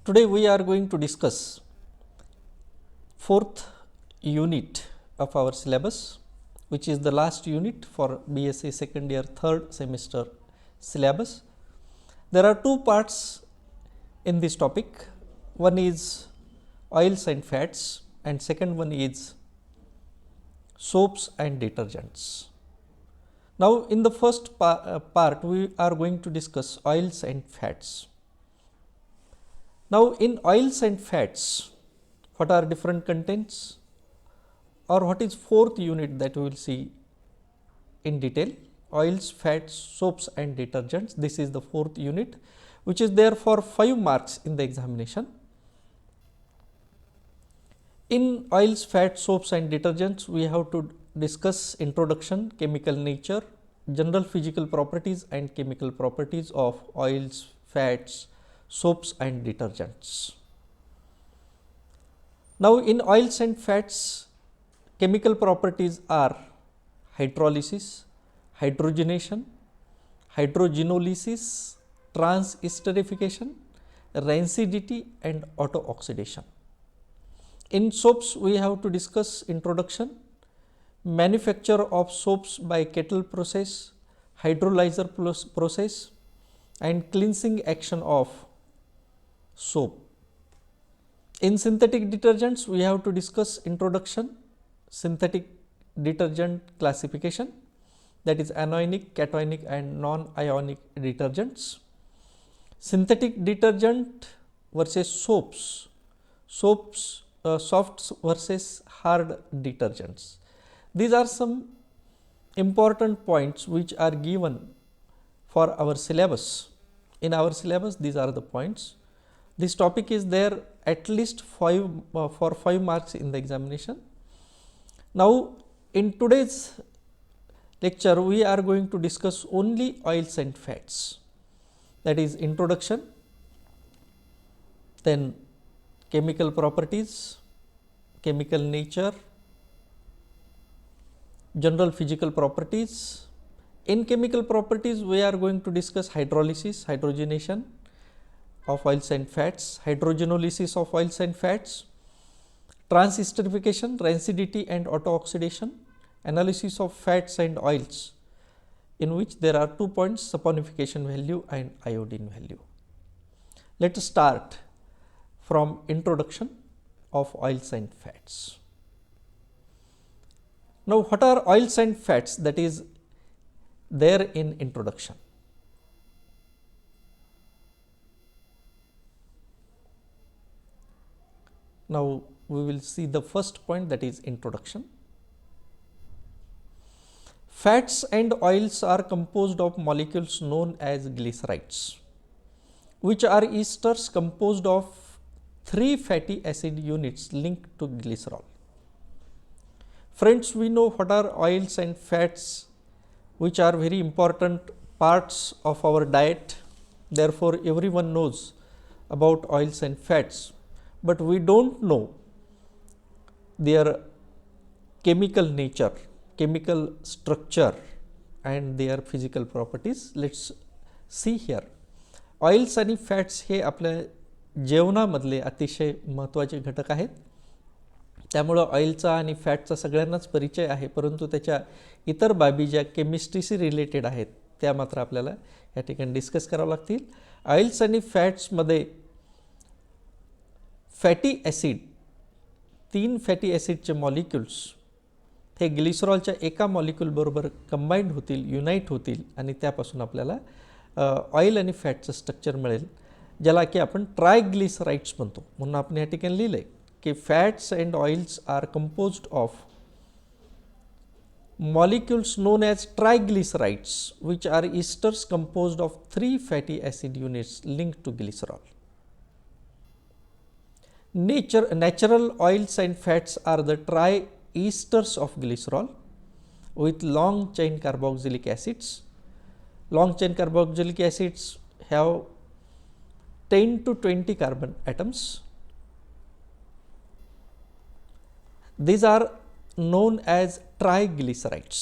Today we are going to discuss fourth unit of our syllabus, which is the last unit for BSc second year third semester syllabus. There are two parts in this topic. One is oils and fats and second one is soaps and detergents. Now, in the first part we are going to discuss oils and fats. Now, in oils and fats, what are different contents, or what is fourth unit that we will see in detail? Oils, fats, soaps and detergents. This is the fourth unit, which is there for 5 marks in the examination. In oils, fats, soaps and detergents, we have to discuss introduction, chemical nature, general physical properties and chemical properties of oils, fats, soaps and detergents. Now, in oils and fats, chemical properties are hydrolysis, hydrogenation, hydrogenolysis, transesterification, rancidity and auto-oxidation. In soaps, we have to discuss introduction, manufacture of soaps by kettle process, hydrolyzer process and cleansing action of soap. In synthetic detergents, we have to discuss introduction, synthetic detergent classification, that is anionic, cationic and non-ionic detergents. Synthetic detergent versus soaps, soft versus hard detergents. These are some important points which are given for our syllabus. In our syllabus, these are the points. This topic is there at least for 5 marks in the examination. Now, in today's lecture, we are going to discuss only oils and fats, that is introduction, then chemical properties, chemical nature, general physical properties. In chemical properties, we are going to discuss hydrolysis, hydrogenation of oils and fats, hydrogenolysis of oils and fats, transesterification, rancidity and auto-oxidation, analysis of fats and oils, in which there are 2 points, saponification value and iodine value. Let us start from introduction of oils and fats. Now, what are oils and fats that is there in introduction? Now, we will see the first point, that is introduction. Fats and oils are composed of molecules known as glycerides, which are esters composed of 3 fatty acid units linked to glycerol. Friends, we know what are oils and fats, which are very important parts of our diet. Therefore, everyone knows about oils and fats, but we do not know their chemical nature, chemical structure and their physical properties. Let us see here. Oils आणि fats हे आपल्या जेवणामधले अतिशय महत्त्वाचे घटक आहेत. त्यामुळं ऑइलचा आणि फॅटचा सगळ्यांनाच परिचय आहे, परंतु त्याच्या इतर बाबी ज्या केमिस्ट्रीशी रिलेटेड आहेत त्या मात्र आपल्याला या ठिकाणी डिस्कस करावं लागतील. ऑइल्स आणि फॅट्समध्ये फॅटी ॲसिड, 3 फॅटी ॲसिडचे मॉलिक्युल्स हे ग्लिसरॉलच्या एका मॉलिक्यूल बरोबर कंबाईंड होतील, युनाईट होतील आणि त्यापासून आपल्याला ऑइल आणि फॅटचं स्ट्रक्चर मिळेल, ज्याला की आपण ट्रायग्लिसराइड्स म्हणतो. म्हणून आपण या ठिकाणी लिहिलं आहे की fats and oils are composed of molecules known as triglycerides, which are esters composed of 3 fatty acid units linked to glycerol. Natural oils and fats are the triesters of glycerol with long chain carboxylic acids. Long chain carboxylic acids have 10 to 20 carbon atoms. These are known as triglycerides.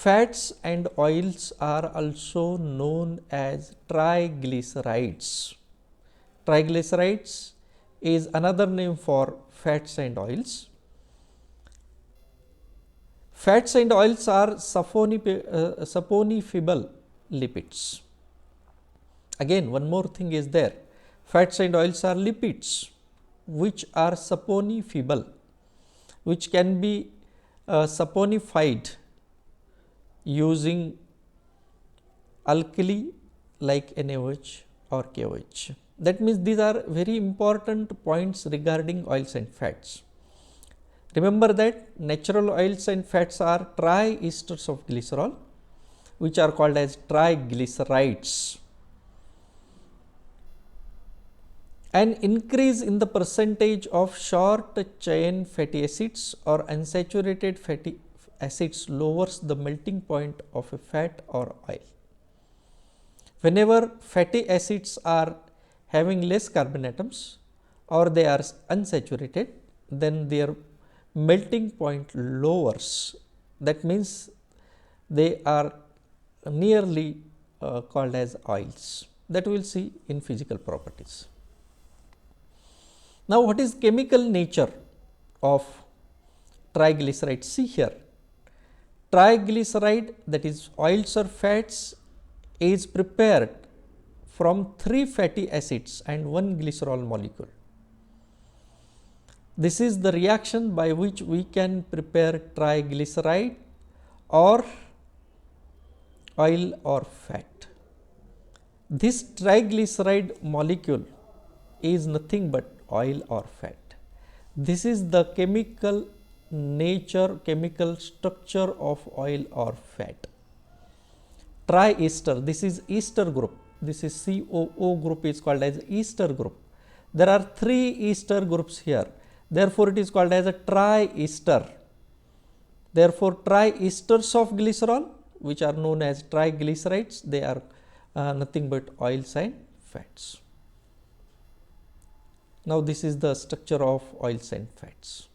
Fats and oils are also known as triglycerides. triglycerides is another name for fats and oils. Fats and oils are saponifiable lipids. Again, one more thing is there. Fats and oils are lipids which are saponifiable, which can be saponified using alkali like NaOH or KOH. That means these are very important points regarding oils and fats. Remember that natural oils and fats are triesters of glycerol, which are called as triglycerides. An increase in the percentage of short chain fatty acids or unsaturated fatty acids lowers the melting point of a fat or oil. Whenever fatty acids are having less carbon atoms or they are unsaturated, then their melting point lowers. That means they are nearly called as oils. That we will see in physical properties. Now, what is chemical nature of triglycerides? See here, triglyceride, that is oils or fats, is prepared from 3 fatty acids and 1 glycerol molecule. This is the reaction by which we can prepare triglyceride or oil or fat. This triglyceride molecule is nothing but oil or fat. This is the chemical nature, chemical structure of oil or fat. Triester, this is ester group. This is COO group is called as ester group. There are 3 ester groups here. Therefore, it is called as a triester. Therefore, triesters of glycerol, which are known as triglycerides, they are nothing but oils and fats. Now, this is the structure of oils and fats.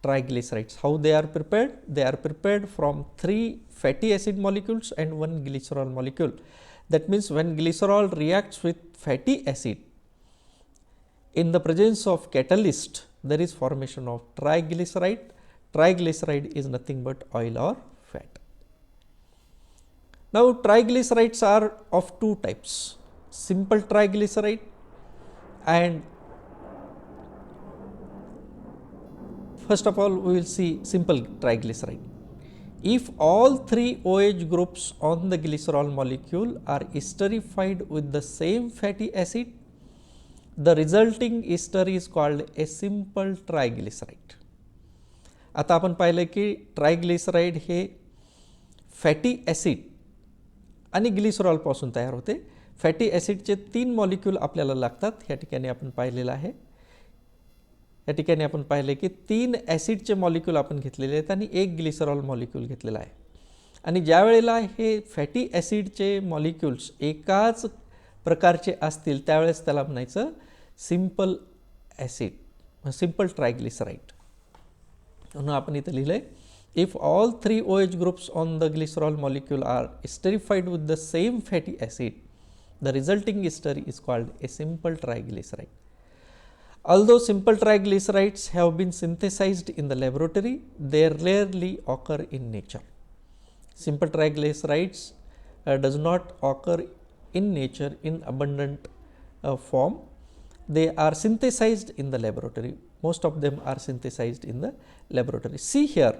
Triglycerides, how they are prepared? They are prepared from 3 fatty acid molecules and 1 glycerol molecule. That means, when glycerol reacts with fatty acid, in the presence of catalyst, there is formation of triglyceride. Triglyceride is nothing but oil or fat. Now, triglycerides are of 2 types, simple triglyceride and first of all we will see simple triglyceride. If all 3 OH groups on the glycerol molecule are esterified with the same fatty acid, the resulting ester is called a simple triglyceride. आता आपण पाहिलं की ट्रायग्लिसराइड हे fatty acid आणि glycerol पासून तयार होते. Fatty ॲसिडचे 3 molecule आपल्याला लागतात. या ठिकाणी आपण पाहिलेलं आहे. या ठिकाणी आपण पाहिले की 3 ॲसिडचे मॉलिक्यूल आपण घेतलेले आहेत आणि 1 ग्लिसरॉल मॉलिक्यूल घेतलेला आहे. आणि ज्या वेळेला हे फॅटी ॲसिडचे मॉलिक्यूल्स एकाच प्रकारचे असतील त्यावेळेस त्याला म्हणायचं सिंपल ॲसिड, सिंपल ट्रायग्लिसराइड. म्हणून आपण इथे लिहिलंय, if all 3 OH groups on the glycerol molecule are esterified with the same fatty acid, the resulting ester is called a simple triglyceride. Although simple triglycerides have been synthesized in the laboratory, they rarely occur in nature. Simple triglycerides does not occur in nature in abundant form. They are synthesized in the laboratory. Most of them are synthesized in the laboratory. See here,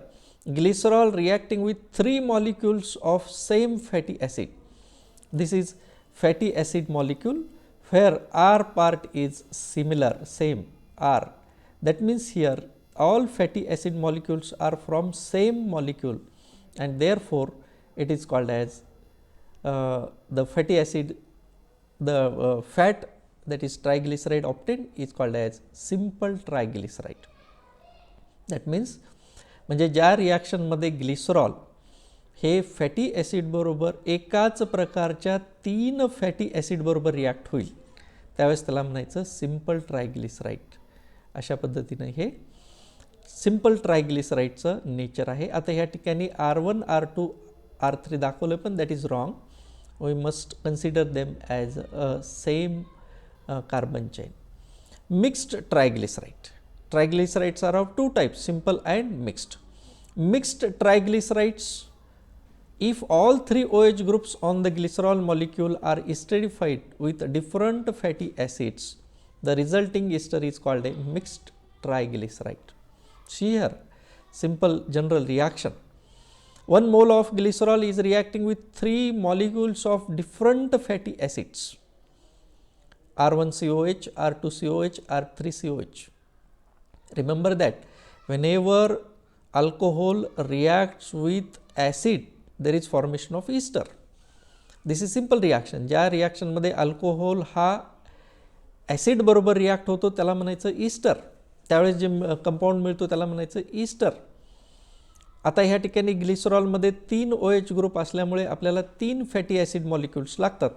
glycerol reacting with 3 molecules of same fatty acid. This is fatty acid molecule where R part is similar, same R. That means here all fatty acid molecules are from same molecule and therefore it is called as the fatty acid, the fat that is triglyceride obtained is called as simple triglyceride. That means म्हणजे ज्या reaction मध्ये glycerol हे fatty acid बरोबर एकाच प्रकारच्या 3 fatty acid बरोबर react होईल त्यावेळेस त्याला म्हणायचं सिंपल ट्रायग्लिसराइड. अशा पद्धतीने हे सिंपल ट्रायग्लिसराइडचं नेचर आहे. आता ह्या ठिकाणी R1, R2, R3 दाखवलं पण that is wrong. We must consider them as a same carbon chain. Mixed triglyceride. Triglycerides are of two types, simple and mixed. Mixed triglycerides, if all three OH groups on the glycerol molecule are esterified with different fatty acids, the resulting ester is called a mixed triglyceride. See here, simple general reaction. 1 mole of glycerol is reacting with 3 molecules of different fatty acids, R1COH, R2COH, R3COH. Remember that whenever alcohol reacts with acid, there is formation of ester. This is simple reaction. ज्या reaction मध्ये alcohol हा acid बरोबर react होतो त्याला म्हणायचं Easter, त्यावेळेस जे compound मिळतो त्याला म्हणायचं ईस्टर. आता ह्या ठिकाणी ग्लिसरॉलमध्ये 3 OH ग्रुप असल्यामुळे आपल्याला 3 फॅटी ॲसिड मॉलिक्युल्स लागतात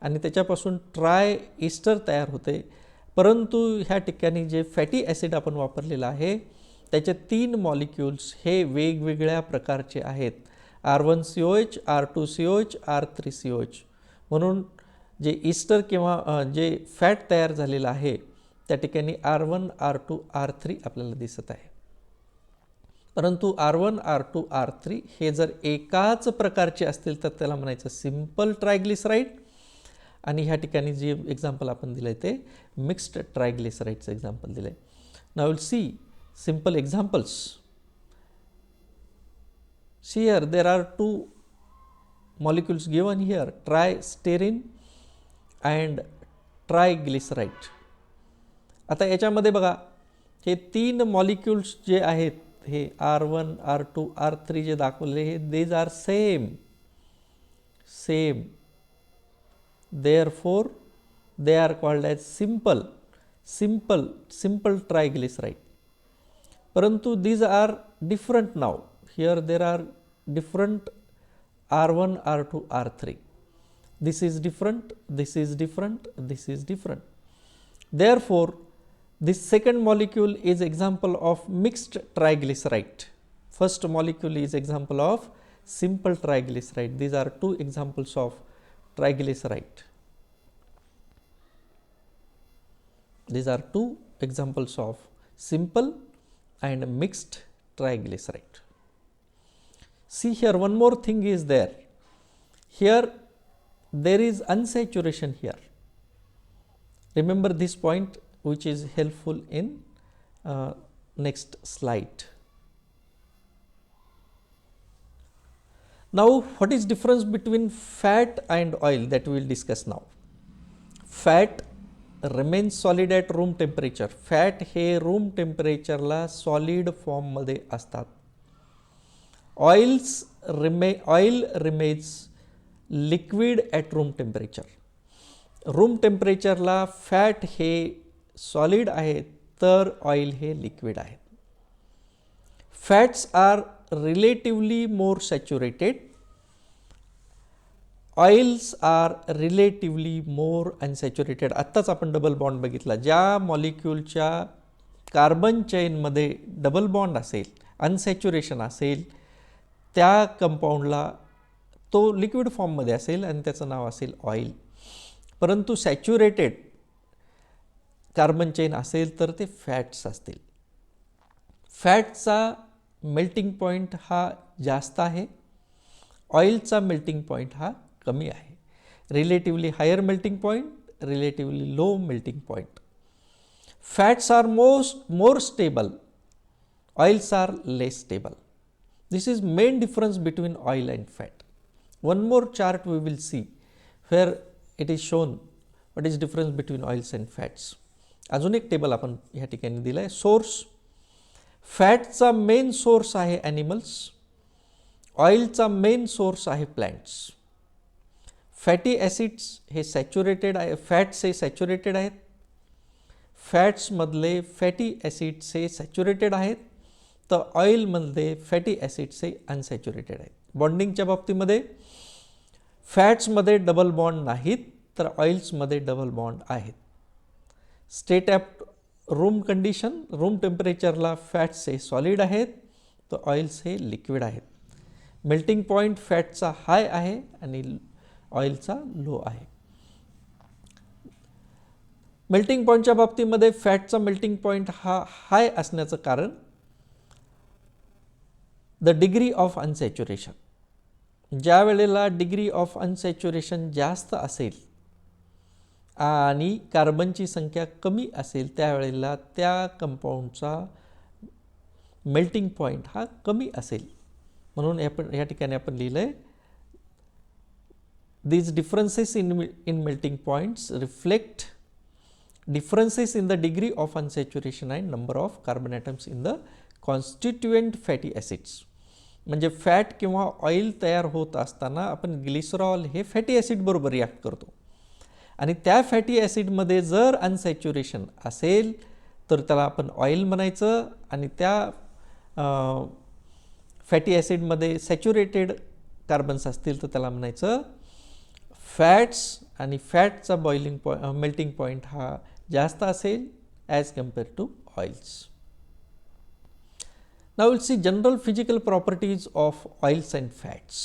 आणि त्याच्यापासून ट्राय ईस्टर तयार होते. परंतु ह्या ठिकाणी जे फॅटी ॲसिड आपण वापरलेलं आहे त्याचे 3 मॉलिक्युल्स हे वेगवेगळ्या प्रकारचे आहेत, R1COH, R2COH, R3COH. म्हणून जे ईस्टर किंवा जे फॅट तयार झालेलं आहे त्या ठिकाणी R1, R2, R3 आपल्याला दिसत आहे. परंतु R1, R2, R3 हे जर एकाच प्रकारचे असतील तर त्याला म्हणायचं सिंपल ट्रायग्लिसराईड, आणि ह्या ठिकाणी जे एक्झाम्पल आपण दिलं आहे ते मिक्स्ड ट्रायग्लिसराईडचं एक्झाम्पल दिलं आहे. Now will C simple examples. See here, there are 2 molecules given here, tristerin and triglyceride. आता याच्यामध्ये बघा हे 3 मॉलिक्युल्स जे आहेत हे R1, R2, R3 जे दाखवले हे these are same. Therefore they are called as simple triglyceride. परंतु these are different now. Here there are different R1, R2, R3. This is different, this is different, this is different. Therefore, this second molecule is example of mixed triglyceride. First molecule is example of simple triglyceride. These are 2 examples of triglyceride. These are 2 examples of simple and mixed triglyceride. See here, one more thing is there. Here there is unsaturation here. Remember this point which is helpful in next slide. Now what is difference between fat and oil that we will discuss now. Fat remains solid at room temperature. Fat हे room टेम्परेचरला solid फॉर्ममध्ये असतात. Oil remains liquid at room temperature. Room टेम्परेचरला fat हे solid आहे तर oil हे liquid आहे. Fats are relatively more saturated, oils are relatively more unsaturated. आत्ताच आपण डबल बॉन्ड बघितला. ज्या मॉलिक्यूलच्या कार्बन चेनमध्ये डबल बॉन्ड असेल, अनसॅच्युरेशन असेल, त्या कंपाऊंडला तो लिक्विड फॉर्ममध्ये असेल आणि त्याचं नाव असेल ऑइल. परंतु सॅच्युरेटेड कार्बन चेन असेल तर ते फॅट्स असतील. फॅटचा मेल्टिंग पॉईंट हा जास्त आहे, ऑइलचा मेल्टिंग पॉईंट हा कमी आहे. Relatively higher melting point, relatively low melting point. Fats are more stable, oils are less stable. This is main difference between oil and fat. One more chart we will see where it is shown what is difference between oils and fats. अजून एक table आपण ह्या ठिकाणी दिलं आहे. Source, फॅटचा main source आहे animals, ऑइलचा मेन सोर्स आहे प्लांट्स. फॅटी ॲसिड्स हे सॅच्युरेटेड आहे, फॅट्स हे सॅच्युरेटेड आहेत, फॅट्समधले फॅटी ॲसिड्स हे सॅच्युरेटेड आहेत, तर ऑइलमधले फॅटी ॲसिड्स हे अनसॅच्युरेटेड आहेत. बॉन्डिंगच्या बाबतीमध्ये फॅट्समध्ये डबल बॉन्ड नाहीत तर ऑइल्समध्ये डबल बॉन्ड आहेत. State at room condition, room टेम्परेचरला फॅट्स हे सॉलिड आहेत तर ऑइल्स हे लिक्विड आहेत. मेल्टिंग पॉईंट फॅटचा हाय आहे आणि ऑइलचा लो आहे. मेल्टिंग पॉईंटच्या बाबतीमध्ये फॅटचा मेल्टिंग पॉईंट हा हाय असण्याचं कारण द डिग्री ऑफ अनसॅच्युरेशन. ज्या वेळेला डिग्री ऑफ अनसॅच्युरेशन जास्त असेल आणि कार्बनची संख्या कमी असेल त्यावेळेला त्या कंपाऊंडचा मेल्टिंग पॉईंट हा कमी असेल. म्हणून या ठिकाणी आपण लिहिलं आहे these differences in melting points reflect differences in the degree of unsaturation and number of carbon atoms in the constituent fatty acids. म्हणजे फॅट किंवा ऑइल तयार होत असताना आपण ग्लिसरॉल हे फॅटी ॲसिड बरोबर रिॲक्ट करतो आणि त्या फॅटी ॲसिडमध्ये जर अनसॅच्युरेशन असेल तर त्याला आपण ऑइल म्हणायचं आणि त्या फॅटी ॲसिडमध्ये सॅच्युरेटेड कार्बन्स असतील तर त्याला म्हणायचं फॅट्स. आणि फॅटचा मेल्टिंग पॉईंट हा जास्त असेल as compare to oils. Now we'll see general physical properties of oils and fats.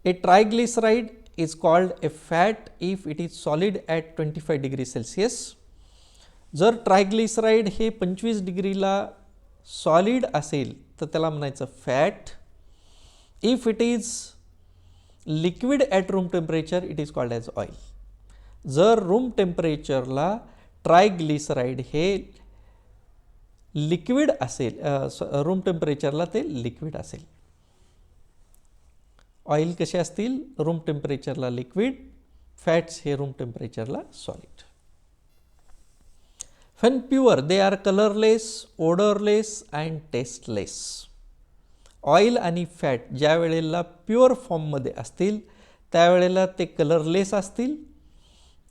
A triglyceride is called a fat if it is solid at 25 degrees Celsius. जर ट्रायग्लिसराईड हे 25 डिग्रीला solid असेल तर त्याला म्हणायचं fat. If it is liquid at room temperature it is called as oil. जर room टेम्परेचरला triglyceride हे लिक्विड असेल, रूम टेम्परेचरला ते लिक्विड असेल. ऑइल कसे असतील? रूम टेम्परेचरला लिक्विड, फॅट्स हे रूम टेम्परेचरला solid. When pure, they are colorless, odorless and tasteless. Oil आणि फॅट ज्या वेळेला प्युअर फॉर्ममध्ये असतील त्यावेळेला ते कलरलेस असतील,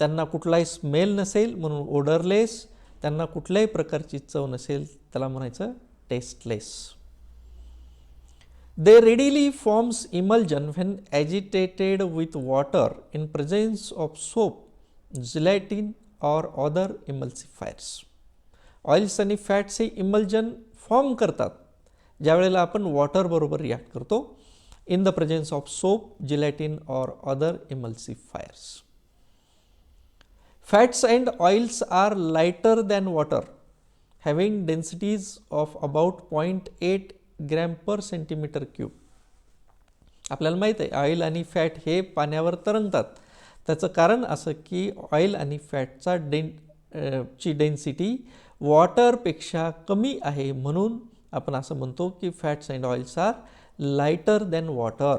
त्यांना कुठलाही स्मेल नसेल म्हणून ओडरलेस, त्यांना कुठल्याही प्रकारची चव नसेल त्याला म्हणायचं tasteless. They readily forms emulsion when agitated with water in presence of soap, gelatin or other emulsifiers. Oils आणि फॅट्स हे इमल्जन फॉर्म करतात ज्या वेळेला आपण वॉटर बरोबर रिॲक्ट करतो in the presence of soap, gelatin और other emulsifiers. Fats and oils are lighter than water, having densities of about 0.8 gram per centimetre cube. आपल्याला माहीत आहे ऑइल आणि फॅट हे पाण्यावर तरंगतात. त्याचं कारण असं की ऑइल आणि फॅटचा ची डेन्सिटी वॉटरपेक्षा कमी आहे म्हणून आपण असं म्हणतो की fats and oils are lighter than water.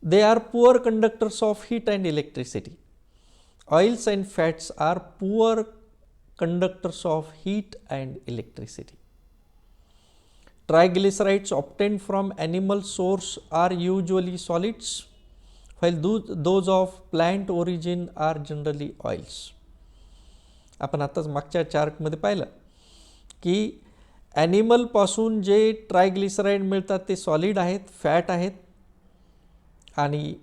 They are poor conductors of heat and electricity. Oils and fats are poor conductors of heat and electricity. Triglycerides obtained from animal source are usually solids, while those of plant origin are generally oils. आपण आताच मागच्या चार्टमध्ये पाहिलं की ॲनिमलपासून जे triglyceride मिळतात ते solid आहेत, fat आहेत, आणि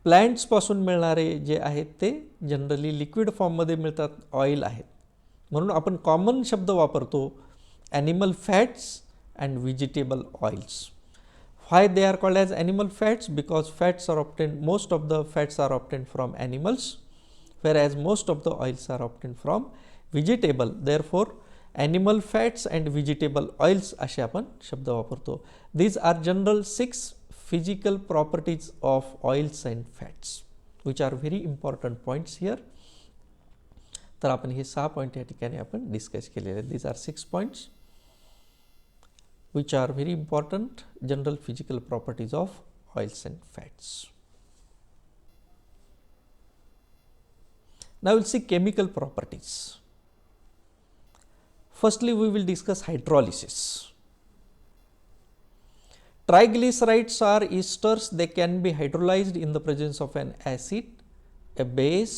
प्लॅन्ट्सपासून मिळणारे जे आहेत ते जनरली लिक्विड फॉर्ममध्ये मिळतात, ऑइल आहेत. म्हणून आपण कॉमन शब्द वापरतो animal fats and vegetable oils. Why they are called as animal fats? Because fats are obtain, most of the fats are obtain from animals, whereas most of the oils are obtain from vegetable. Therefore animal fats and vegetable oils असे आपण शब्द वापरतो. These are general 6 physical properties of oils and fats which are very important points here. तर आपण हे 6 point या ठिकाणी आपण discuss केलेले आहेत. These are 6 points which are very important general physical properties of oils and fats. Now will see chemical properties. Firstly we will discuss hydrolysis. Triglycerides are esters. They can be hydrolyzed in the presence of an acid, a base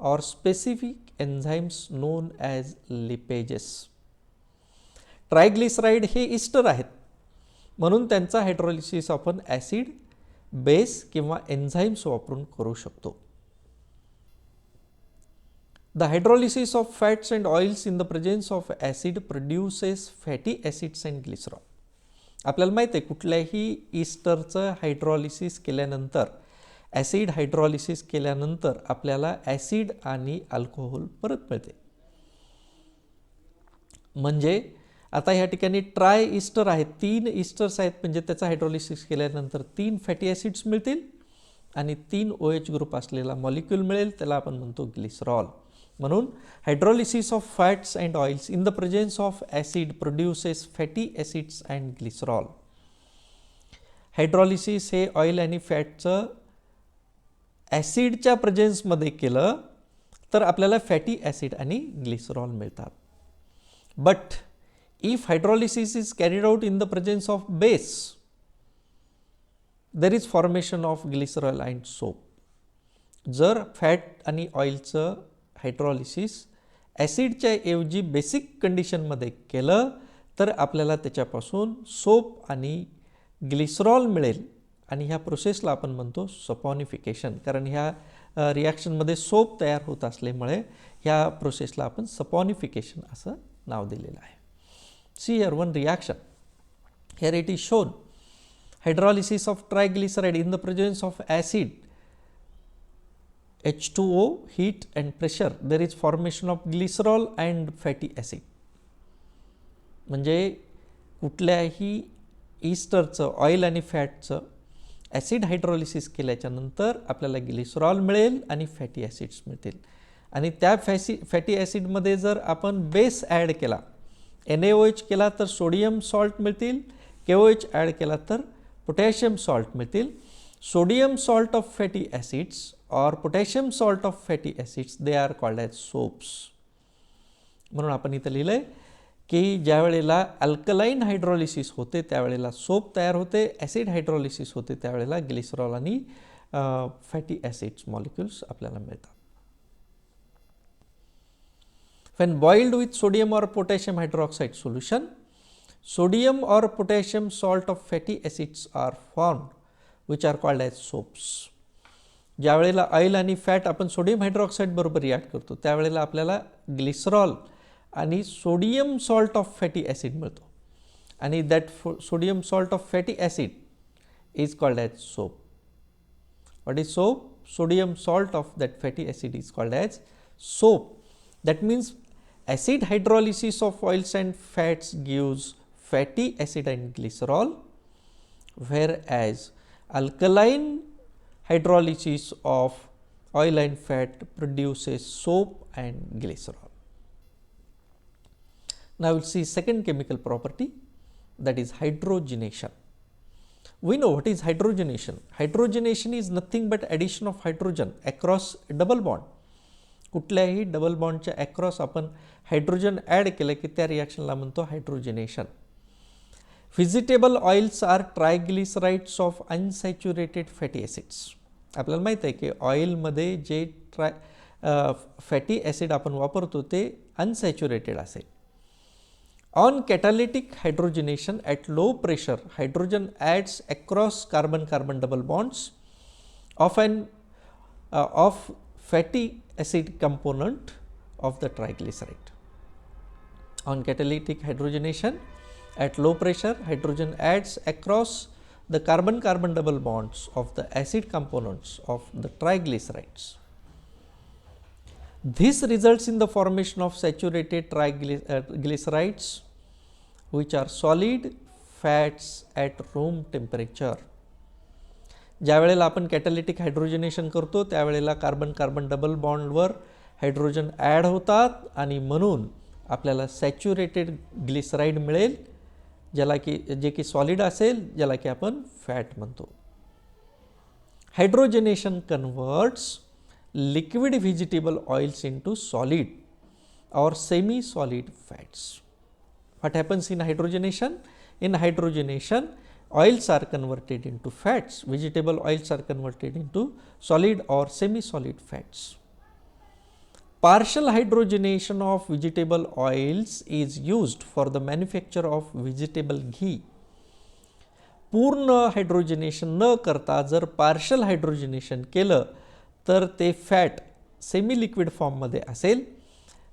or specific enzymes known as lipases. Triglyceride हे ester आहेत म्हणून त्यांचा hydrolysis आपण acid, base किंवा enzymes वापरून करू शकतो. The hydrolysis of fats and oils in the presence of acid produces fatty acids and glycerol. आपल्याला माहीत आहे कुठल्याही इस्टरचं हायड्रॉलिसिस केल्यानंतर ॲसिड हायड्रॉलिसिस केल्यानंतर आपल्याला ॲसिड आणि अल्कोहोल परत मिळते. म्हणजे आता ह्या ठिकाणी ट्राय इस्टर आहेत, 3 इस्टर्स आहेत, म्हणजे त्याचा हायड्रॉलिसिस केल्यानंतर 3 फॅटी ॲसिड्स मिळतील आणि 3 OH ग्रुप असलेला मॉलिक्यूल मिळेल, त्याला आपण म्हणतो ग्लिसरॉल. म्हणून hydrolysis of fats and oils in the presence of acid produces fatty acids and glycerol. Hydrolysis हे ऑइल आणि फॅटचं ॲसिडच्या प्रेझेन्समध्ये केलं तर आपल्याला फॅटी ॲसिड आणि ग्लिसरॉल मिळतात. But if hydrolysis is carried out in the presence of base, there is formation of glycerol and soap. जर फॅट आणि ऑइलचं हायड्रॉलिसिस ॲसिडच्या ऐवजी बेसिक कंडिशनमध्ये केलं तर आपल्याला त्याच्यापासून सोप आणि ग्लिसरॉल मिळेल आणि ह्या प्रोसेसला आपण म्हणतो सपॉनिफिकेशन. कारण ह्या रिॲक्शनमध्ये सोप तयार होत असल्यामुळे ह्या प्रोसेसला आपण सपॉनिफिकेशन असं नाव दिलेलं आहे. See here one reaction. Here it is shown hydrolysis of triglyceride in the presence of acid, H2O, heat and pressure. There is formation of glycerol and fatty acid. म्हणजे कुठल्याही ईस्टरचं ऑइल आणि फॅटचं ॲसिड हायड्रॉलिसिस केल्याच्या नंतर आपल्याला glycerol मिळेल आणि fatty acids मिळतील. आणि त्या फॅटी ॲसिडमध्ये जर आपण बेस ॲड केला, NaOH केला तर सोडियम सॉल्ट मिळतील, KOH ॲड केला तर पोटॅशियम सॉल्ट मिळतील. Sodium salt of fatty acids और potassium salt of fatty acids they are called as soaps. म्हणून आपण इथं लिहिलं आहे की ज्या वेळेला अल्कलाईन हायड्रॉलिसिस होते त्यावेळेला सोप तयार होते, ॲसिड हायड्रॉलिसिस होते त्यावेळेला ग्लिसरॉल आणि फॅटी ॲसिड्स मॉलिक्युल्स आपल्याला मिळतात. When boiled with sodium or potassium hydroxide solution, sodium or potassium salt of fatty acids are formed which are called as soaps. ज्या वेळेला ऑइल आणि फॅट आपण सोडियम हायड्रॉक्साईड बरोबर रिॲक्ट करतो त्यावेळेला आपल्याला ग्लिसरॉल आणि sodium salt of fatty acid मिळतो आणि that sodium salt of fatty acid is called as soap. What is soap? Sodium salt of that fatty acid is called as soap. That means acid hydrolysis of oils and fats gives fatty acid and glycerol, whereas alkaline hydrolysis of oil and fat produces soap and glycerol. Now we will see second chemical property, that is hydrogenation. We know what is hydrogenation. Hydrogenation is nothing but addition of hydrogen across a double bond. कुठल्याही double बॉन्डच्या across आपण hydrogen add केलं की त्या रिॲक्शनला म्हणतो hydrogenation. Vegetable oils are triglycerides of unsaturated fatty acids. आपल्याला माहीत आहे की ऑइलमध्ये जे फॅटी ॲसिड आपण वापरतो ते अनसॅच्युरेटेड असेल. On catalytic hydrogenation at low pressure hydrogen adds across carbon carbon double bonds of fatty acid component of the triglyceride. On catalytic hydrogenation at low pressure hydrogen adds across the carbon carbon double bonds of the acid components of the triglycerides. This results in the formation of saturated triglycerides which are solid fats at room temperature. ज्या वेळेला आपण कॅटालिटिक हायड्रोजनेशन करतो त्यावेळेला carbon carbon double बॉन्डवर hydrogen add होतात आणि म्हणून आपल्याला सॅच्युरेटेड ग्लिसराइड मिळेल ज्याला की जे की सॉलिड असेल ज्याला की आपण फॅट म्हणतो. Hydrogenation converts liquid vegetable oils into solid और semi solid fats. What happens in hydrogenation? In hydrogenation, oils are converted into fats, vegetable oils are converted into solid or semi-solid fats. Partial hydrogenation of vegetable oils is used for the manufacture of vegetable ghee. पूर्ण हायड्रोजनेशन न करता जर partial हायड्रोजनेशन केलं तर ते fat semi liquid फॉर्ममध्ये असेल,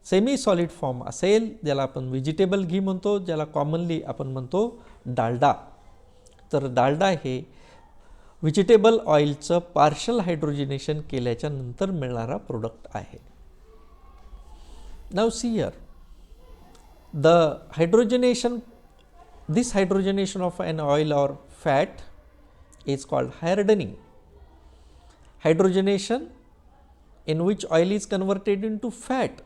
semi solid form असेल ज्याला आपण व्हेजिटेबल घी म्हणतो, ज्याला कॉमनली आपण म्हणतो डालडा. तर डालडा हे व्हेजिटेबल ऑइलचं पार्शल हायड्रोजनेशन केल्याच्या नंतर मिळणारा प्रोडक्ट आहे. Now see here, the hydrogenation, this hydrogenation of an oil or fat is called hardening. Hydrogenation in which oil is converted into fat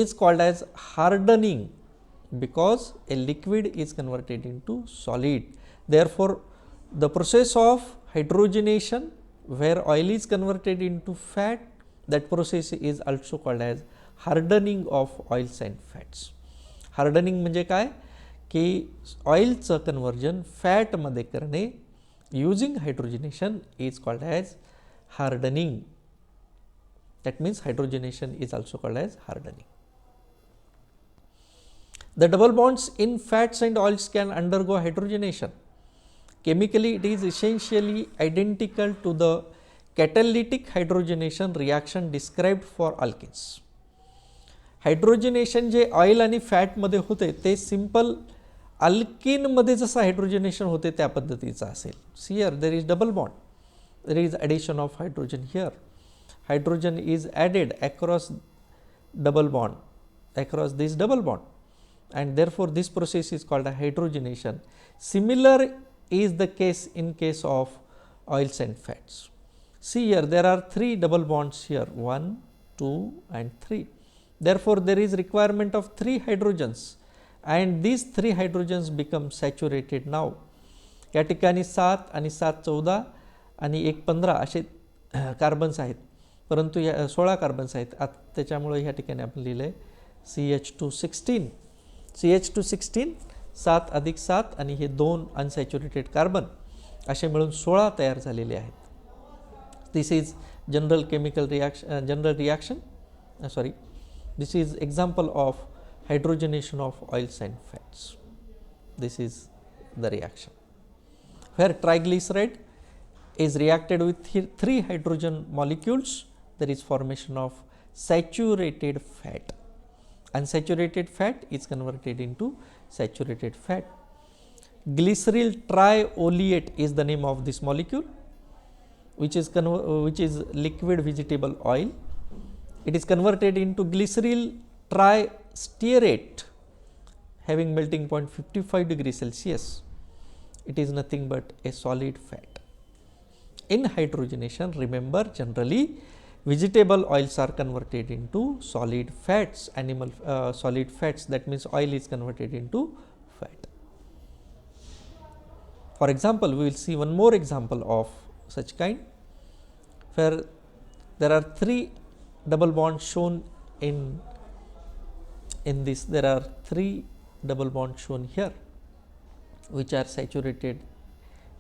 is called as hardening, because a liquid is converted into solid. Therefore, the process of hydrogenation where oil is converted into fat, that process is also called as hardening of oils and fats. Hardening म्हणजे काय की ऑइलचं conversion फॅटमध्ये करणे using hydrogenation is called as hardening. That means hydrogenation is also called as hardening. The double bonds in fats and oils can undergo hydrogenation. Chemically, it is essentially identical to the catalytic hydrogenation reaction described for alkenes. Hydrogenation जे oil आणि फॅटमध्ये होते ते simple अल्किनमध्ये जसं हायड्रोजनेशन होते त्या पद्धतीचं असेल. Here there is double bond, there is addition of hydrogen. Here hydrogen is added across double bond, across this double bond, and therefore this process is called a hydrogenation. Similar is the case in case of oils and fats. See here, there are 3 double bonds here, 1, 2 and 3. Therefore, there is requirement of 3 hydrogens and these 3 hydrogens become saturated now. या ठिकाणी 7 आणि 7 14 आणि 1 15 असे carbons आहेत, परंतु या 16 carbons आहेत. त्याच्यामुळे या ठिकाणी आपण लिहिलं आहे CH216. CH216 7 अधिक 7 आणि हे 2 अनसॅच्युरेटेड कार्बन असे मिळून 16 तयार झालेले आहेत. This is general chemical reaction, general reaction, sorry, this is example of hydrogenation of oils and fats. This is the reaction where triglyceride is reacted with 3 hydrogen molecules. There is formation of saturated fat. Unsaturated fat is converted into saturated fat. Glyceryl trioleate is the name of this molecule, which is liquid vegetable oil. It is converted into glyceryl tristearate having melting point 55 degrees Celsius. It is nothing but a solid fat. In hydrogenation, remember, generally vegetable oils are converted into solid fats, solid fats, that means oil is converted into fat. For example, we will see one more example of such kind, where there are 3 double bonds shown in this. There are 3 double bonds shown here which are saturated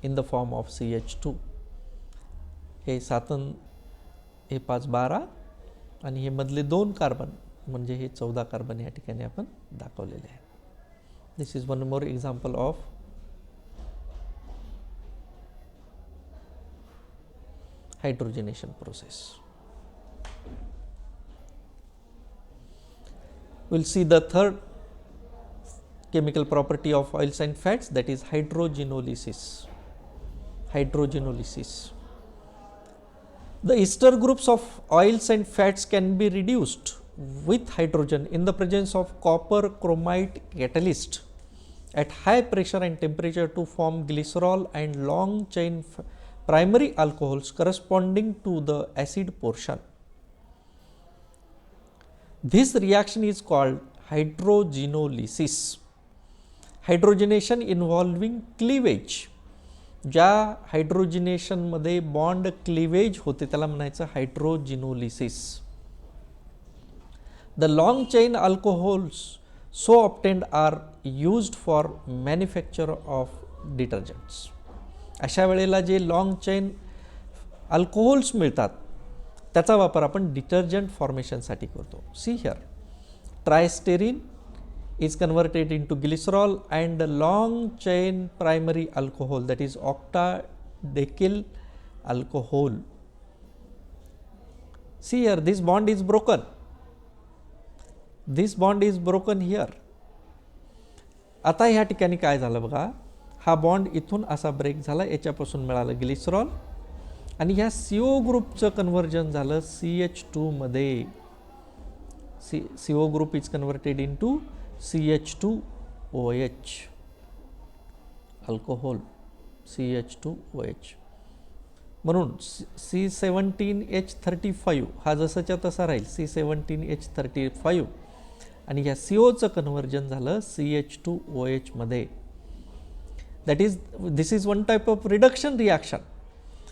in the form of CH2. हे 7 हे 5 12 आणि हे मधले 2 carbon म्हणजे हे 14 carbon या ठिकाणी आपण दाखवलेले आहे. This is one more example of hydrogenation process. We'll see the third chemical property of oils and fats, that is hydrogenolysis. Hydrogenolysis. The ester groups of oils and fats can be reduced with hydrogen in the presence of copper chromite catalyst at high pressure and temperature to form glycerol and long chain primary alcohols corresponding to the acid portion. This reaction is called hydrogenolysis. Hydrogenation involving cleavage. ज्या हायड्रोजनेशनमध्ये bond cleavage होते त्याला म्हणायचं hydrogenolysis. The long chain alcohols so obtained are used for manufacture of detergents. अशा वेळेला जे long chain alcohols मिळतात त्याचा वापर आपण डिटर्जंट फॉर्मेशनसाठी करतो. See here, tristearin is converted into glycerol and long chain primary alcohol, that is octadecyl alcohol. See here, this bond is broken. This bond is broken here. आता ह्या ठिकाणी काय झालं बघा, हा बॉन्ड इथून असा ब्रेक झाला, याच्यापासून मिळालं ग्लिसरॉल आणि ह्या CO ग्रुपचं कन्व्हर्जन झालं CH2 मध्ये. CO group is converted into CH2OH, alcohol CH2OH. म्हणून C17H35 हा जसाच्या तसा राहील C17H35 आणि ह्या COचं कन्व्हर्जन झालं CH2OH मध्ये. That is, this is one type of reduction reaction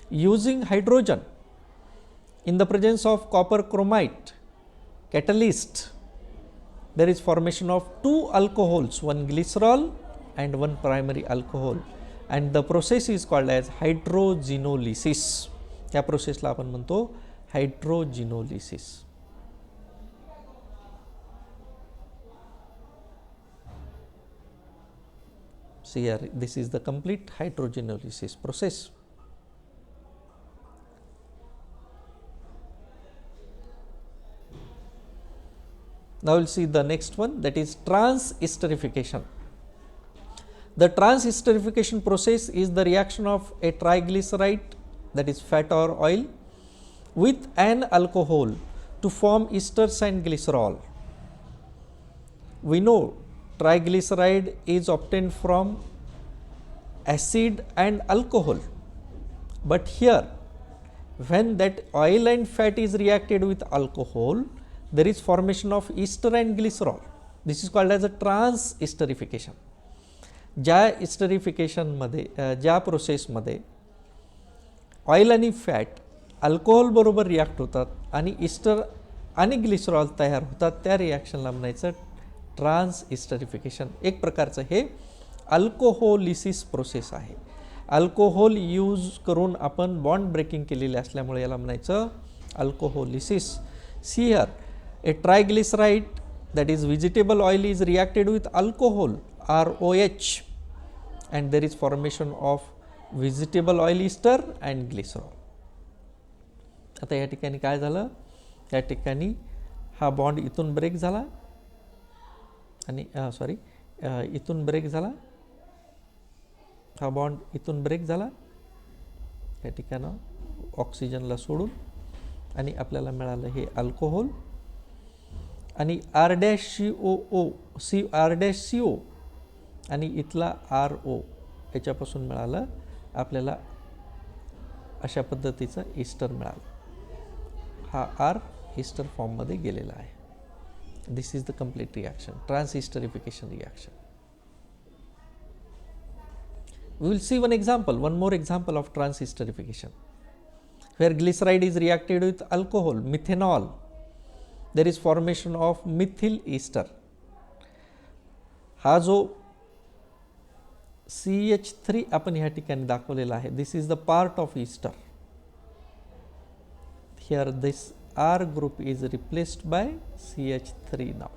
using hydrogen in the presence of copper chromite catalyst. There is formation of two alcohols, one glycerol and one primary alcohol, and the process is called as hydrogenolysis. या प्रोसेसला आपण म्हणतो hydrogenolysis. See here, this is the complete hydrogenolysis process. Now we'll see the next one, that is transesterification. The transesterification process is the reaction of a triglyceride, that is fat or oil, with an alcohol to form esters and glycerol. We know triglyceride is obtained from acid and alcohol, but here when that oil and fat is reacted with alcohol, there is formation of ester and glycerol. This is called as a transesterification. ज्या एस्टरिफिकेशनमध्ये, ज्या प्रोसेसमध्ये oil आणि fat alcohol बरोबर react होतात आणि Easter आणि glycerol तयार होतात, त्या रिॲक्शनला म्हणायचं ट्रान्सइस्टरिफिकेशन. एक प्रकारचं हे अल्कोहोलिसिस प्रोसेस आहे. अल्कोहोल यूज करून आपण बॉन्ड ब्रेकिंग केलेले असल्यामुळे याला म्हणायचं alcoholysis. See here, a triglyceride that is vegetable oil is reacted with alcohol ROH and there is formation of vegetable oil ester and glycerol. आता या ठिकाणी काय झालं, या ठिकाणी हा बॉन्ड इथून ब्रेक झाला आणि इथून ब्रेक झाला, हा बॉन्ड इथून ब्रेक झाला या ठिकाणं ऑक्सिजनला सोडून आणि आपल्याला मिळालं हे अल्कोहोल आणि R-CO आणि इथला RO याच्यापासून मिळालं आपल्याला अशा पद्धतीचं ईस्टर मिळालं. हा R ईस्टर फॉर्ममध्ये गेलेला आहे. This is the complete reaction, transesterification reaction. We will see one more example of transesterification, where glyceride is reacted with alcohol, methanol. There is formation of methyl ester. हा जो CH3 आपण ह्या ठिकाणी दाखवलेला आहे, this is the part of ester. Here this R group is replaced by CH3 now,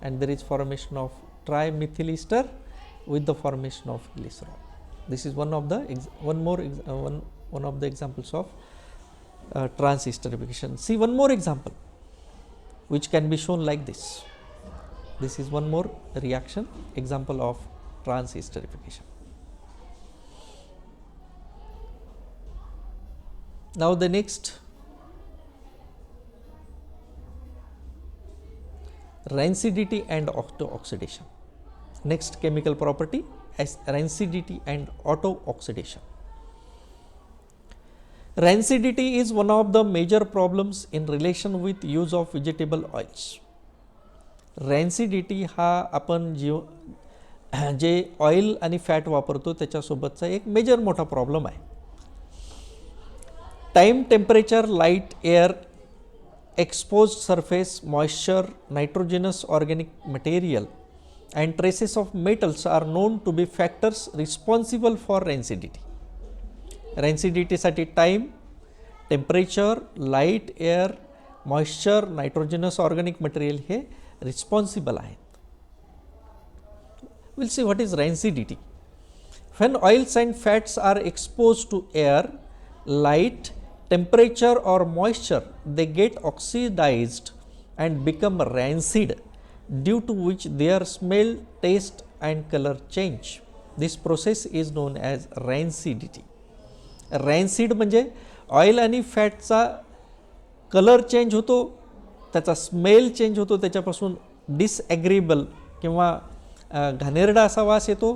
and there is formation of trimethyl ester with the formation of glycerol. This is one of the examples of transesterification. See one more example which can be shown like this. This is one more reaction example of transesterification. Now the next, rancidity and auto-oxidation. Next chemical property as rancidity and auto-oxidation. Rancidity is one of the major problems in relation with use of vegetable oils. Rancidity हा आपण जे oil आणि fat वापरतो त्याच्यासोबतचा एक major मोठा problem आहे. Time, temperature, light, air, exposed surface, moisture, nitrogenous organic material and traces of metals are known to be factors responsible for rancidity. Rancidity साठी time, temperature, light, air, moisture, nitrogenous organic material हे responsible आहेत. We'll see what is rancidity. When oils and fats are exposed to air, light, temperature or moisture, they get oxidized and become rancid, due to which their smell, taste and color change. This process is known as rancidity. रॅन्सिड म्हणजे oil आणि फॅटचा colour change होतो, त्याचा smell change होतो, त्याच्यापासून डिसॲग्रीएबल किंवा घाणेरडा असा वास येतो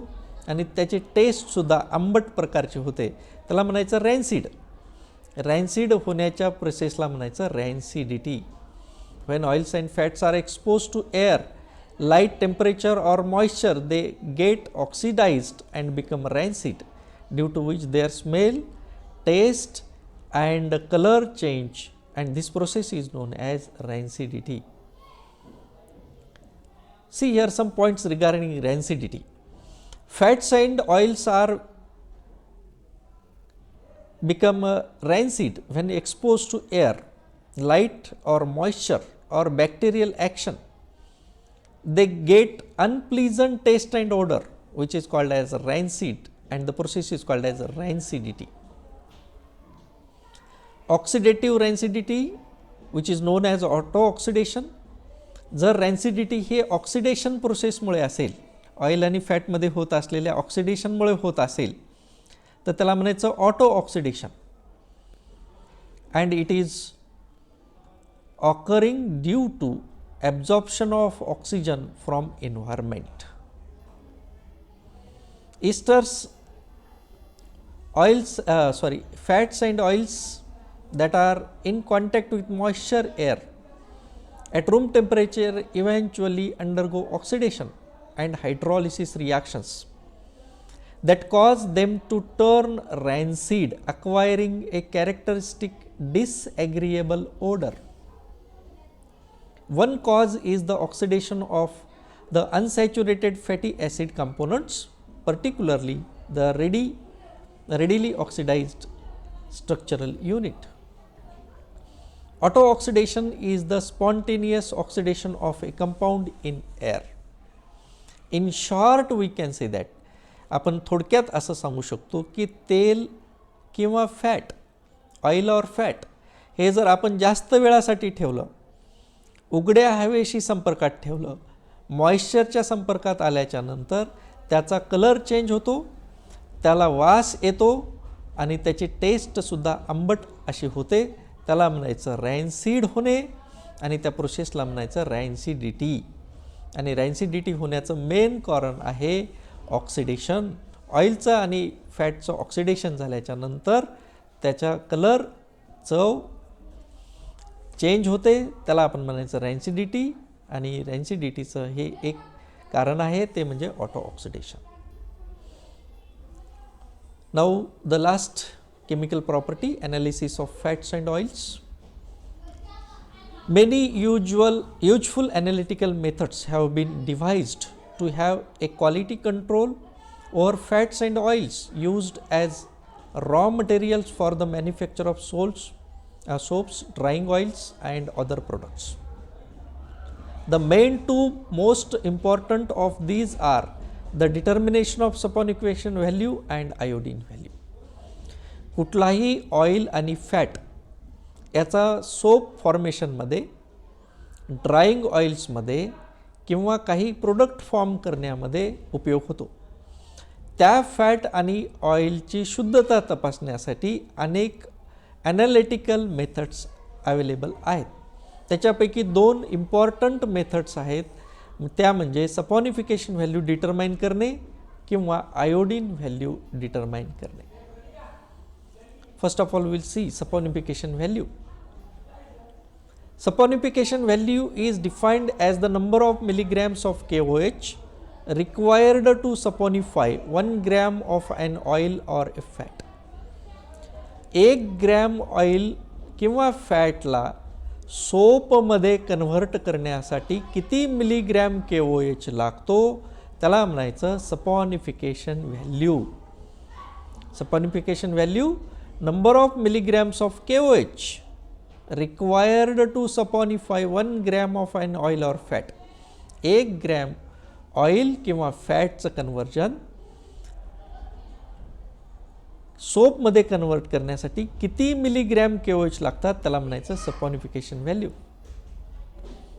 आणि त्याची टेस्टसुद्धा आंबट प्रकारची होते, त्याला म्हणायचं रॅन्सिड. रॅन्सिड होण्याच्या प्रोसेसला म्हणायचं rancidity. When oils and fats are expose to air, light temperature or moisture, they get oxidized and become rancid, due to which their smell, taste and color change, and this process is known as rancidity. See here some points regarding rancidity. Fats and oils are become rancid when exposed to air, light or moisture or bacterial action. They get unpleasant taste and odor, which is called as rancid, and the process is called as rancidity. Oxidative rancidity, which is known as auto oxidation. जर rancidity हे oxidation प्रोसेसमुळे असेल, oil आणि फॅटमध्ये होत असलेल्या ऑक्सिडेशनमुळे होत असेल, तर त्याला म्हणायचं auto oxidation. And it is occurring due to absorption of oxygen from environment. Esters, fats and oils that are in contact with moisture air at room temperature eventually undergo oxidation and hydrolysis reactions that cause them to turn rancid, acquiring a characteristic disagreeable odor. One cause is the oxidation of the unsaturated fatty acid components, particularly the readily oxidized structural unit. Auto oxidation is the spontaneous oxidation of a compound in air. In short, we can say that आपण थोडक्यात असं सांगू शकतो की तेल किंवा fat, oil और fat हे जर आपण जास्त वेळासाठी ठेवलं, उघड्या हवेशी संपर्कात ठेवलं, मॉइश्चरच्या संपर्कात आल्याच्या नंतर त्याचा कलर चेंज होतो, त्याला वास येतो आणि त्याची टेस्टसुद्धा आंबट अशी होते, त्याला म्हणायचं रॅन्सिड होणे आणि त्या प्रोसेसला म्हणायचं रॅन्सिडिटी. आणि रॅन्सिडिटी होण्याचं मेन कारण आहे ऑक्सिडेशन. ऑइलचं आणि फॅटचं ऑक्सिडेशन झाल्याच्या नंतर त्याच्या कलर, चव चेंज होते, त्याला आपण म्हणायचं रॅन्सिडिटी. आणि रॅन्सिडिटीचं हे एक कारण आहे, ते म्हणजे auto oxidation. Now the last chemical property, analysis of fats and oils. Many useful analytical methods have been devised to have a quality control over fats and oils used as raw materials for the manufacture of soaps, drying oils and other products. The main two most important of these are the determination of saponification value and iodine value. कुठलाही oil आणि fat याचा soap फॉर्मेशनमध्ये, drawing ऑइल्समध्ये किंवा काही product form करण्यामध्ये उपयोग होतो. त्या fat आणि ऑइलची शुद्धता तपासण्यासाठी अनेक ॲनालिटिकल मेथड्स अवेलेबल आहेत. त्याच्यापैकी दोन इम्पॉर्टंट मेथड्स आहेत, त्या म्हणजे सपॉनिफिकेशन व्हॅल्यू डिटरमाइन करणे किंवा आयोडीन व्हॅल्यू डिटरमाइन करणे. First of all, we will see saponification value. Saponification value is defined as the number of milligrams of KOH required to saponify 1 gram of an oil or a fat. 1 gram oil किंवा फॅटला सोपमध्ये convert करण्यासाठी किती milligram KOH लागतो, त्याला म्हणायचं saponification value. Saponification value, number of milligrams of KOH required to saponify 1 gram of an oil or fat. 1 gram oil किंवा फॅटचं conversion सोपमध्ये convert करण्यासाठी किती milligram KOH लागतात, त्याला म्हणायचं saponification value.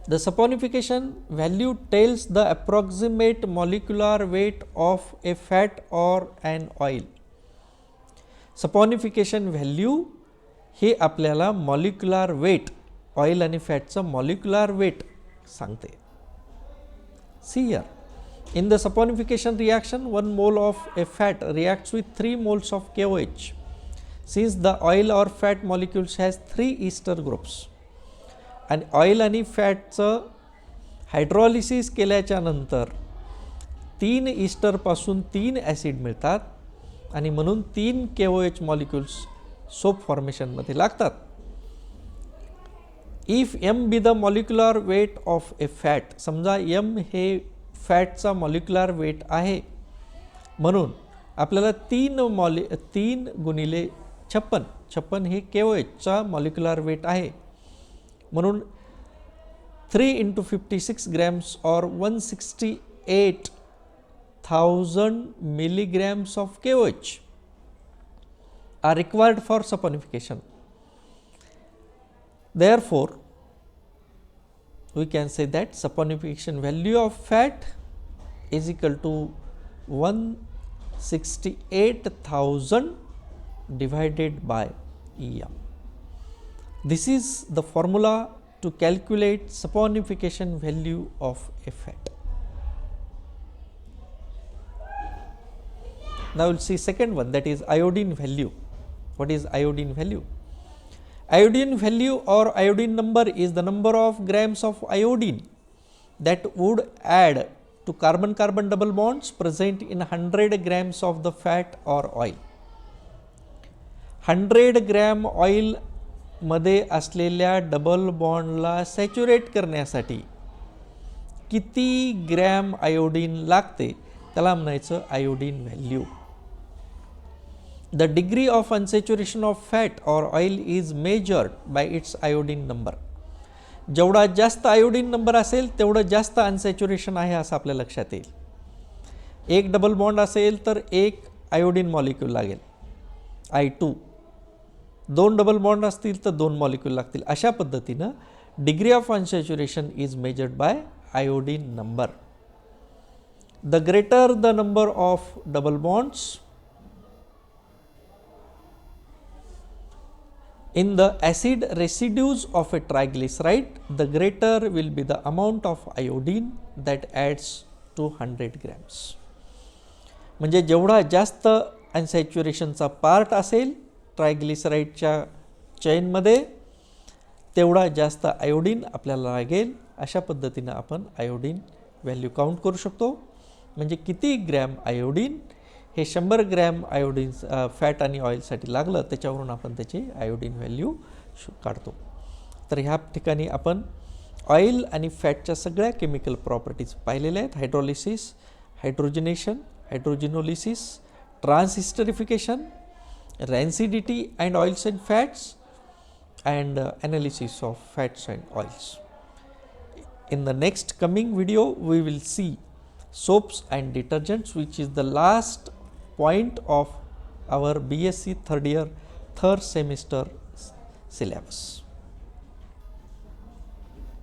The saponification value tells the approximate molecular weight of a fat or an oil. saponification value हे आपल्याला molecular weight, oil आणि फॅटचं मॉलिक्युलर वेट सांगते. See here, in the saponification reaction 1 mole of a fat reacts with 3 moles of KOH. Since the oil or fat molecules has 3 ester groups आणि oil आणि फॅटचं hydrolysis केल्याच्या नंतर 3 ईस्टरपासून 3 acid मिळतात आणि म्हणून 3 KOH मॉलिक्युल्स सोप फॉर्मेशनमध्ये लागतात. If m be the molecular weight of A fat, समजा m हे फॅटचा मॉलिक्युलर वेट आहे, म्हणून आपल्याला 3 गुणिले 56 हे KOHचा मॉलिक्युलर वेट आहे, म्हणून 3 into 56 grams or 168,000 milligrams of KOH are required for saponification. Therefore, we can say that saponification value of fat is equal to 168,000 divided by EM. This is the formula to calculate saponification value of a fat. Now we will see second one, that is iodine value. What is iodine value? Iodine value or iodine number is the number of grams of iodine that would add to carbon-carbon double bonds present in 100 grams of the fat or oil. 100 gram oil मध्ये असलेल्या double बॉन्डला saturate करण्यासाठी किती gram iodine लागते त्याला म्हणायचं iodine value. The degree of unsaturation of fat or oil is measured by its iodine number. जेवढा जास्त iodine number असेल तेवढं जास्त अनसॅच्युरेशन आहे असं आपल्या लक्षात येईल. एक डबल बॉन्ड असेल तर एक आयोडीन मॉलिक्यूल लागेल I2, 2 डबल बॉन्ड असतील तर 2 मॉलिक्यूल लागतील. अशा पद्धतीनं degree of unsaturation is measured by iodine number. The greater the number of double bonds in the acid residues of a triglyceride, the greater will be the amount of iodine that adds to 100 grams. म्हणजे जेवढा जास्त अनसॅच्युरेशनचा part असेल ट्रायग्लिसराईडच्या चेनमध्ये तेवढा जास्त iodine आपल्याला लागेल. अशा पद्धतीनं आपण आयोडीन व्हॅल्यू काउंट करू शकतो. म्हणजे किती ग्रॅम आयोडीन हे 100 ग्रॅम आयोडीन फॅट आणि ऑइलसाठी लागलं त्याच्यावरून आपण त्याची आयोडीन व्हॅल्यू काढतो. तर ह्या ठिकाणी आपण ऑइल आणि फॅटच्या सगळ्या केमिकल प्रॉपर्टीज पाहिलेल्या आहेत. Hydrolysis, hydrogenation, hydrogenolysis, transesterification, rancidity and oils and fats and analysis of fats and oils. In the next coming video we will see soaps and detergents, which is the last point of our BSc third year third semester syllabus.